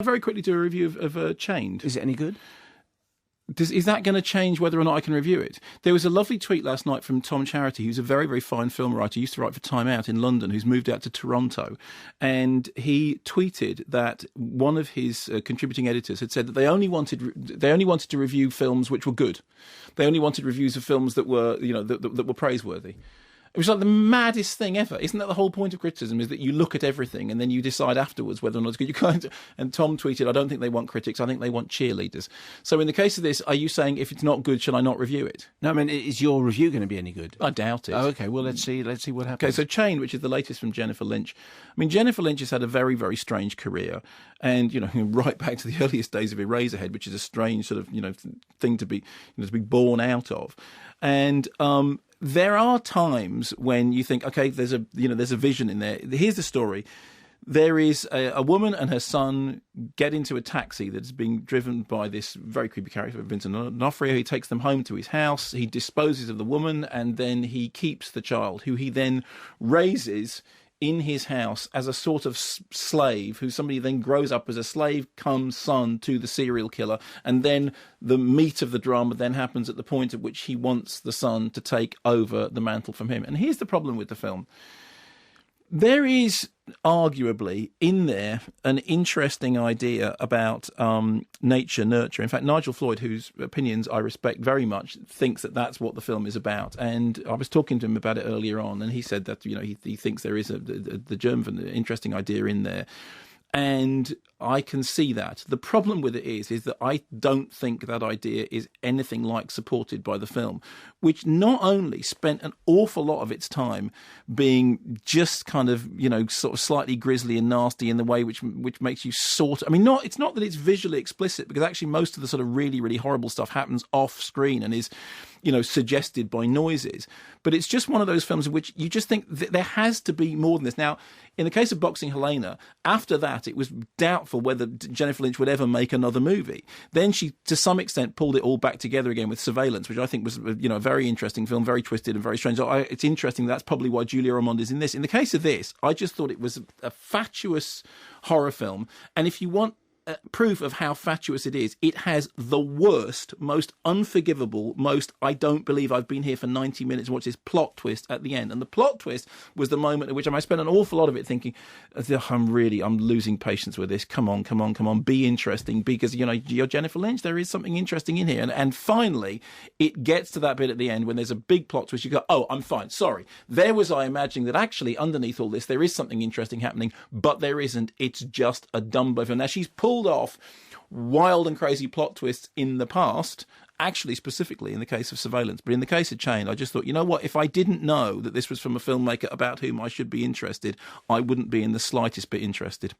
Very quickly do a review of Chained. Is it any good? Is that going to change whether or not I can review it? There was a lovely tweet last night from Tom Charity, who's a very, very fine film writer. He used to write for Time Out in London, who's moved out to Toronto. And he tweeted that one of his contributing editors had said that they only wanted to review films which were good. They only wanted reviews of films that were, that were praiseworthy. It was like the maddest thing ever. Isn't that the whole point of criticism, is that you look at everything and then you decide afterwards whether or not it's good? You can't. And Tom tweeted, I don't think they want critics, I think they want cheerleaders. So in the case of this, are you saying if it's not good, shall I not review it? No, I mean, is your review going to be any good? I doubt it. Oh, OK, well, let's see what happens. OK, so Chained, which is the latest from Jennifer Lynch. I mean, Jennifer Lynch has had a very, very strange career. And, right back to the earliest days of Eraserhead, which is a strange sort of, thing to be born out of. And there are times when you think, OK, there's a vision in there. Here's the story. There is a woman and her son get into a taxi that's being driven by this very creepy character, Vincent D'Onofrio. He takes them home to his house. He disposes of the woman, and then he keeps the child, who he then raises in his house as a sort of slave, who somebody then grows up as a slave come son to the serial killer. And then the meat of the drama then happens at the point at which he wants the son to take over the mantle from him. And here's the problem with the film. There is arguably in there an interesting idea about nature, nurture. In fact, Nigel Floyd, whose opinions I respect very much, thinks that that's what the film is about. And I was talking to him about it earlier on, and he said that he thinks there is the germ of an interesting idea in there. And I can see that. The problem with it is that I don't think that idea is anything like supported by the film, which not only spent an awful lot of its time being just kind of, sort of slightly grisly and nasty in the way which makes you it's not that it's visually explicit, because actually most of the sort of really, really horrible stuff happens off screen and is, suggested by noises. But it's just one of those films in which you just think that there has to be more than this. Now, in the case of Boxing Helena, after that, it was doubtful whether Jennifer Lynch would ever make another movie. Then she, to some extent, pulled it all back together again with Surveillance, which I think was, a very interesting film, very twisted and very strange. So it's interesting. That's probably why Julia Ormond is in this. In the case of this, I just thought it was a fatuous horror film. And if you want proof of how fatuous it is, it has the worst, most unforgivable, most I don't believe I've been here for 90 minutes and watched this plot twist at the end. And the plot twist was the moment at which I spent an awful lot of it thinking, I'm losing patience with this. Come on, be interesting, because, you're Jennifer Lynch, there is something interesting in here. And finally, it gets to that bit at the end when there's a big plot twist. You go, oh, I'm fine, sorry. There was I imagining that actually underneath all this, there is something interesting happening, but there isn't. It's just a Dumbo film. Now, she's pulled off wild and crazy plot twists in the past, actually specifically in the case of Surveillance. But in the case of Chained, I just thought, you know what, if I didn't know that this was from a filmmaker about whom I should be interested, I wouldn't be in the slightest bit interested.